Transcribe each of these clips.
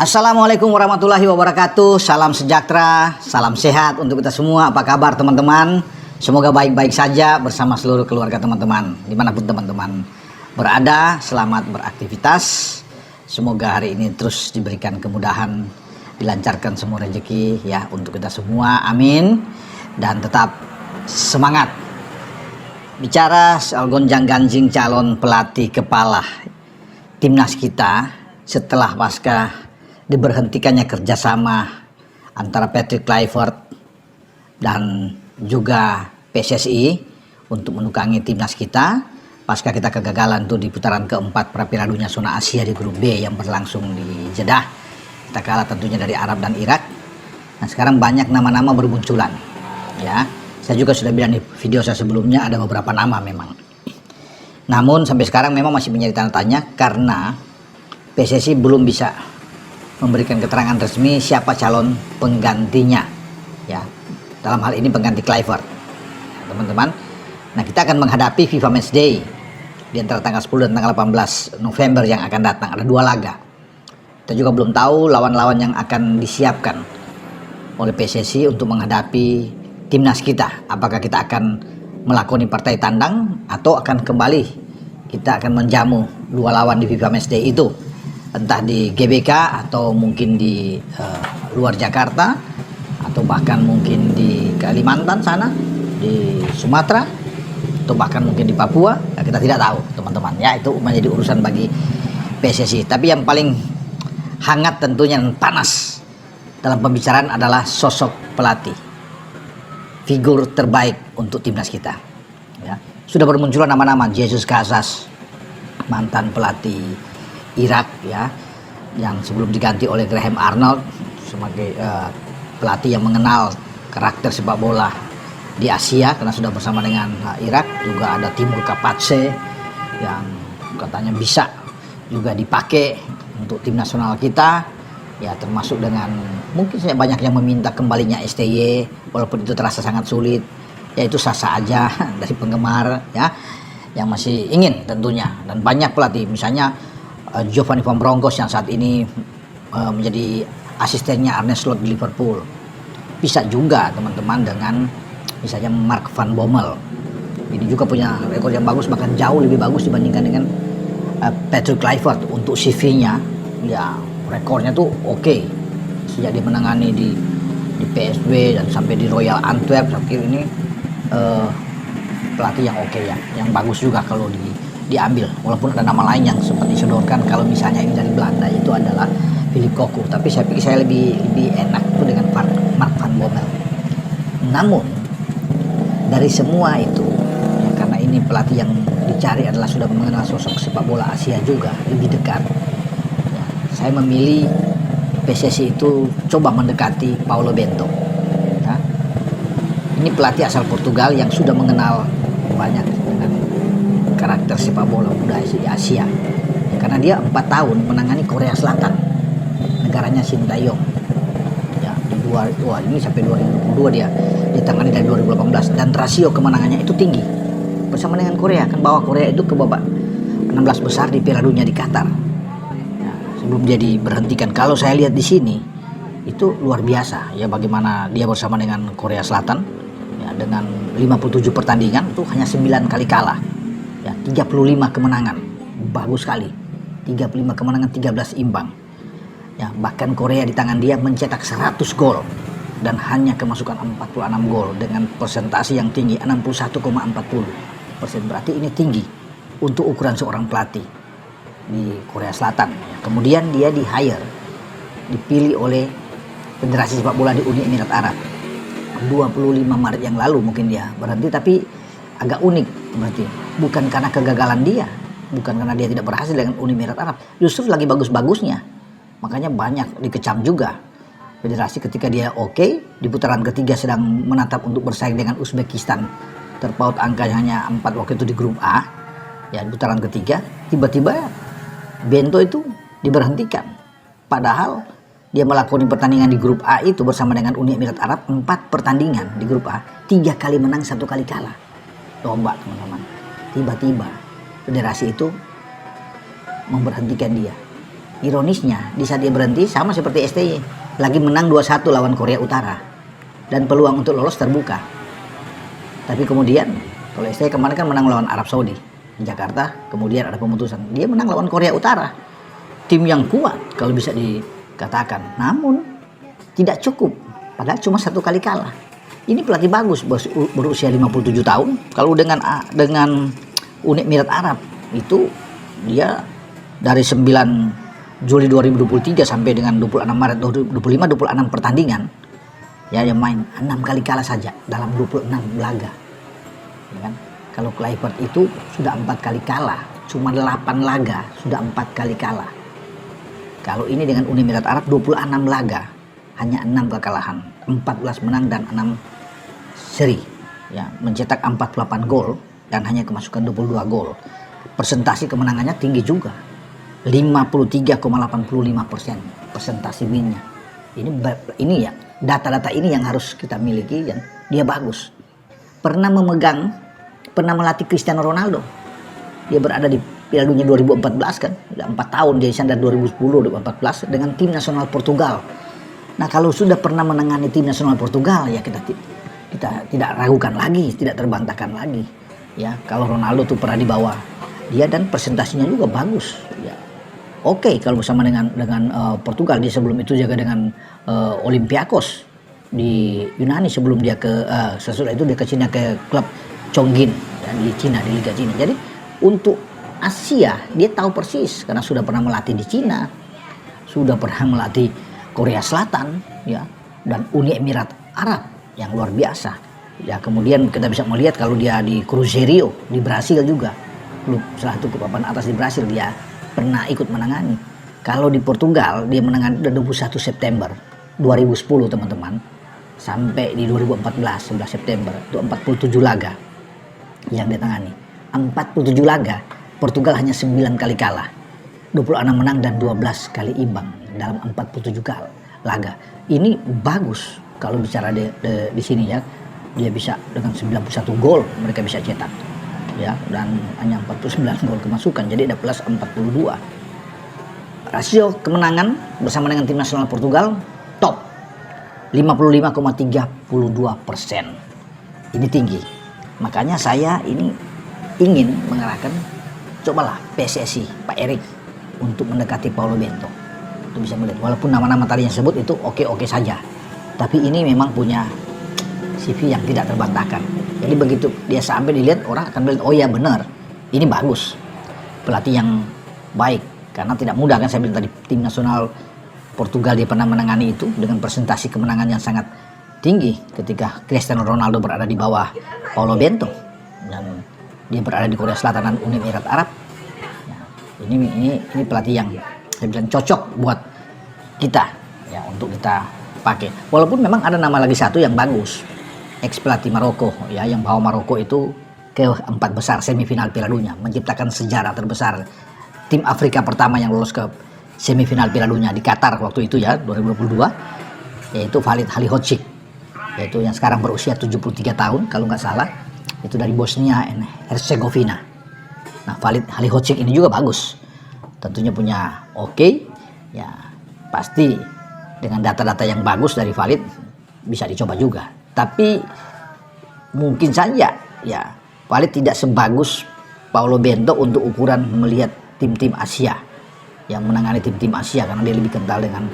Assalamualaikum warahmatullahi wabarakatuh. Salam sejahtera, salam sehat untuk kita semua. Apa kabar teman-teman? Semoga baik-baik saja bersama seluruh keluarga teman-teman. Dimanapun teman-teman berada, selamat beraktivitas. Semoga hari ini terus diberikan kemudahan, dilancarkan semua rezeki ya untuk kita semua. Amin. Dan tetap semangat. Bicara soal gonjang-ganjing calon pelatih kepala timnas kita setelah pasca diberhentikannya kerjasama antara Patrick Kluivert dan juga PSSI untuk menukangi timnas kita pasca kita kegagalan tuh di putaran keempat Piala Dunia Zona Asia di grup B yang berlangsung di Jeddah. Kita kalah tentunya dari Arab dan Irak. Nah sekarang banyak nama-nama bermunculan ya. Saya juga sudah bilang di video saya sebelumnya ada beberapa nama memang. Namun sampai sekarang memang masih menjadi tanda tanya karena PSSI belum bisa memberikan keterangan resmi siapa calon penggantinya ya, dalam hal ini pengganti Kluivert teman-teman. Nah kita akan menghadapi FIFA Match Day di antara tanggal 10 dan tanggal 18 November yang akan datang. Ada 2 laga. Kita juga belum tahu lawan-lawan yang akan disiapkan oleh PSSI untuk menghadapi timnas kita. Apakah kita akan melakoni partai tandang atau akan kembali kita akan menjamu 2 lawan di FIFA Match Day itu, entah di GBK atau mungkin di luar Jakarta atau bahkan mungkin di Kalimantan sana, di Sumatera atau bahkan mungkin di Papua ya, kita tidak tahu teman-teman ya, itu menjadi urusan bagi PSSI. Tapi yang paling hangat tentunya dan panas dalam pembicaraan adalah sosok pelatih, figur terbaik untuk timnas kita ya. Sudah bermunculan nama-nama Jesus Casas, mantan pelatih Irak ya, yang sebelum diganti oleh Graham Arnold sebagai pelatih yang mengenal karakter sepak bola di Asia karena sudah bersama dengan Irak. Juga ada Timur Kapatse yang katanya bisa juga dipakai untuk tim nasional kita ya, termasuk dengan mungkin saya banyak yang meminta kembalinya STY walaupun itu terasa sangat sulit ya, itu sah-sah aja dari penggemar ya yang masih ingin tentunya. Dan banyak pelatih misalnya Giovanni Van Bronckhorst yang saat ini menjadi asistennya Arne Slot di Liverpool. Bisa juga teman-teman dengan misalnya Mark van Bommel. Ini juga punya rekor yang bagus, bahkan jauh lebih bagus dibandingkan dengan Patrick Kluivert untuk CV-nya. Ya, rekornya tuh oke. Sejak dia menangani di PSV dan sampai di Royal Antwerp, saya kira ini pelatih yang oke ya, yang bagus juga kalau diambil. Walaupun ada nama lain yang sempat disodorkan kalau misalnya ini dari Belanda, itu adalah Philip Cocu, tapi saya pikir saya lebih enak itu dengan Mark van Bommel. Namun dari semua itu ya, karena ini pelatih yang dicari adalah sudah mengenal sosok sepak bola Asia juga lebih dekat ya, saya memilih PSSI itu coba mendekati Paulo Bento ya. Ini pelatih asal Portugal yang sudah mengenal banyak dengan karakter sepak bola muda di Asia ya, karena dia 4 tahun menangani Korea Selatan, negaranya Sintayong ya, ini sampai 2022 dia ditangani dari 2018 dan rasio kemenangannya itu tinggi bersama dengan Korea, kan bawa Korea itu ke babak 16 besar di Piala Dunia di Qatar ya, sebelum dia diberhentikan. Kalau saya lihat di sini itu luar biasa ya, bagaimana dia bersama dengan Korea Selatan ya, dengan 57 pertandingan itu hanya 9 kali kalah ya, 35 kemenangan, bagus sekali. 35 kemenangan, 13 imbang ya. Bahkan Korea di tangan dia mencetak 100 gol dan hanya kemasukan 46 gol dengan persentase yang tinggi 61,40%. Berarti ini tinggi untuk ukuran seorang pelatih di Korea Selatan ya. Kemudian dia dipilih oleh Federasi Sepak Bola di Uni Emirat Arab 25 Maret yang lalu. Mungkin dia berhenti, tapi agak unik berarti bukan karena kegagalan dia, bukan karena dia tidak berhasil dengan Uni Emirat Arab, justru lagi bagus-bagusnya. Makanya banyak dikecam juga federasi ketika dia oke di putaran ketiga sedang menatap untuk bersaing dengan Uzbekistan, terpaut angkanya hanya 4 waktu itu di grup A ya, di putaran ketiga tiba-tiba Bento itu diberhentikan padahal dia melakoni pertandingan di grup A itu bersama dengan Uni Emirat Arab, 4 pertandingan di grup A, 3 kali menang, 1 kali kalah. Coba teman-teman, tiba-tiba federasi itu memberhentikan dia ironisnya di saat dia berhenti sama seperti STY lagi menang 2-1 lawan Korea Utara dan peluang untuk lolos terbuka. Tapi kemudian kalau STY kemarin kan menang lawan Arab Saudi di Jakarta, kemudian ada pemutusan. Dia menang lawan Korea Utara, tim yang kuat kalau bisa dikatakan. Namun tidak cukup, padahal cuma 1 kali kalah. Ini pelatih bagus berusia 57 tahun. Kalau dengan Uni Emirat Arab itu dia dari 9 Juli 2023 sampai dengan 26 Maret 2025 26 pertandingan ya yang main 6 kali kalah saja dalam 26 laga ya kan. Kalau Kluivert itu sudah 4 kali kalah, cuma 8 laga sudah 4 kali kalah. Kalau ini dengan Uni Emirat Arab 26 laga hanya 6 kekalahan, 14 menang dan 6 seri ya, mencetak 48 gol dan hanya kemasukan 22 gol. Persentase kemenangannya tinggi juga, 53,85% persentase winnya. Ini ya data-data ini yang harus kita miliki, dan dia bagus. Pernah melatih Cristiano Ronaldo. Dia berada di Piala Dunia 2014 kan, udah 4 tahun dia dari 2010-2014 dengan tim nasional Portugal. Nah kalau sudah pernah menangani tim nasional Portugal ya kita tidak ragukan lagi, tidak terbantahkan lagi. Ya kalau Ronaldo tuh pernah dibawa dia dan presentasinya juga bagus. Ya oke, kalau bersama dengan Portugal. Dia sebelum itu jaga dengan Olympiakos di Yunani sebelum dia sesudah itu dia ke Cina ke klub Chongqing ya, di Cina, di Liga Cina. Jadi untuk Asia dia tahu persis karena sudah pernah melatih di Cina, sudah pernah melatih Korea Selatan ya, dan Uni Emirat Arab yang luar biasa. Ya kemudian kita bisa melihat kalau dia di Cruzeiro di Brasil juga, klub salah satu klub papan atas di Brasil, dia pernah ikut menangani. Kalau di Portugal dia menangani 21 September 2010 teman-teman sampai di 2014 11 September itu 47 laga yang ditangani. 47 laga, Portugal hanya 9 kali kalah, 26 menang dan 12 kali imbang dalam 47 laga. Ini bagus kalau bicara di sini ya. Dia bisa dengan 91 gol mereka bisa cetak. Ya, dan hanya 49 gol kemasukan, jadi ada plus 42. Rasio kemenangan bersama dengan tim nasional Portugal top 55,32%. Ini tinggi. Makanya saya ini ingin mengarahkan, cobalah PSSI Pak Erik untuk mendekati Paulo Bento. Itu bisa melihat walaupun nama-nama tadi yang sebut itu oke saja, tapi ini memang punya CV yang tidak terbantahkan. Jadi begitu dia sampai dilihat, orang akan bilang, oh ya benar, ini bagus, pelatih yang baik. Karena tidak mudah kan, saya bilang tadi tim nasional Portugal dia pernah menangani itu dengan presentasi kemenangan yang sangat tinggi ketika Cristiano Ronaldo berada di bawah Paulo Bento dan dia berada di Korea Selatan dan Uni Emirat Arab. Nah, ini pelatih yang saya bilang cocok buat kita ya, untuk kita pakai. Walaupun memang ada nama lagi satu yang bagus, ex pelatih Maroko ya, yang bawa Maroko itu ke 4 besar semifinal Piala Dunia, menciptakan sejarah terbesar, tim Afrika pertama yang lolos ke semifinal Piala Dunia di Qatar waktu itu ya 2022, yaitu Walid Halilhodžić, yaitu yang sekarang berusia 73 tahun kalau nggak salah, itu dari Bosnia and Herzegovina. Nah Walid Halilhodžić ini juga bagus, tentunya punya ya pasti dengan data-data yang bagus dari Walid bisa dicoba juga. Tapi mungkin saja ya Walid tidak sebagus Paulo Bento untuk ukuran melihat tim-tim Asia, yang menangani tim-tim Asia, karena dia lebih kental dengan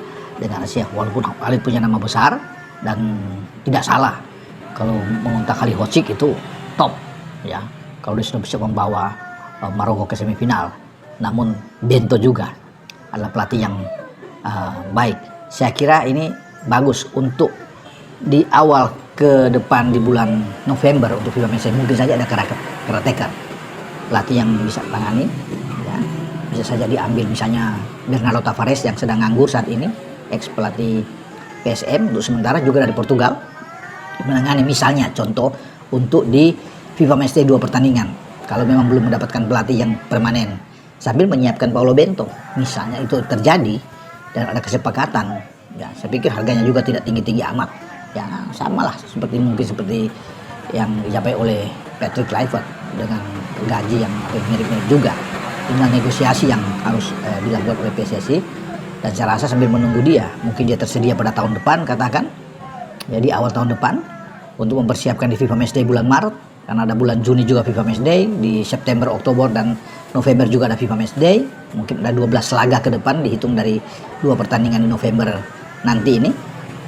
Asia. Walaupun Walid punya nama besar dan tidak salah kalau mengontak Halilhodžić itu top ya, kalau dia sudah bisa membawa Maroko ke semifinal. Namun Bento juga adalah pelatih yang baik. Saya kira ini bagus untuk di awal ke depan di bulan November untuk FIFA Matchday. Mungkin saja ada caretaker, pelatih yang bisa tangani ya. Bisa saja diambil misalnya Bernardo Tavares yang sedang nganggur saat ini, ex pelatih PSM untuk sementara, juga dari Portugal, menangani misalnya contoh untuk di FIFA Matchday 2 pertandingan kalau memang belum mendapatkan pelatih yang permanen, sambil menyiapkan Paulo Bento misalnya. Itu terjadi dan ada kesepakatan ya, saya pikir harganya juga tidak tinggi-tinggi amat ya, samalah seperti yang dicapai oleh Patrick Kluivert dengan gaji yang mirip-mirip juga tinggal negosiasi yang harus dilakukan oleh PSSI. Dan saya rasa sambil menunggu dia, mungkin dia tersedia pada tahun depan katakan, jadi awal tahun depan, untuk mempersiapkan di FIFA Matchday bulan Maret, karena ada bulan Juni juga FIFA Matchday, di September, Oktober, dan November juga ada FIFA Matchday. Mungkin ada 12 laga ke depan dihitung dari 2 pertandingan di November nanti ini.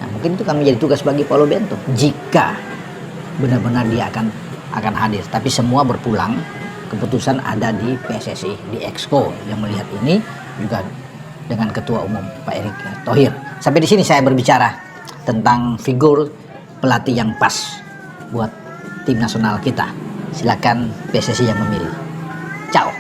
Nah, mungkin itu kami jadi tugas bagi Paulo Bento jika benar-benar dia akan hadir. Tapi semua berpulang, keputusan ada di PSSI, di Exco yang melihat ini, juga dengan Ketua Umum Pak Erick Thohir. Sampai di sini saya berbicara tentang figur pelatih yang pas buat tim nasional kita. Silakan PSSI yang memilih. Ciao.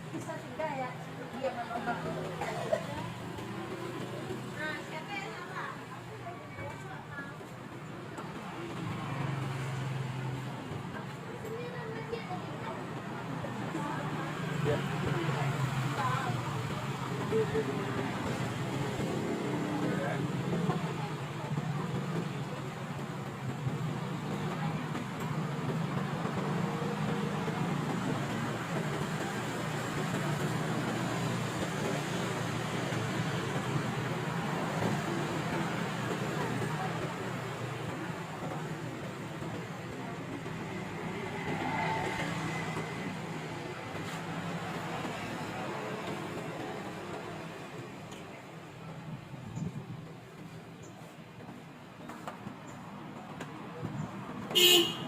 Bisa sudah ya, dia menolak. Beep.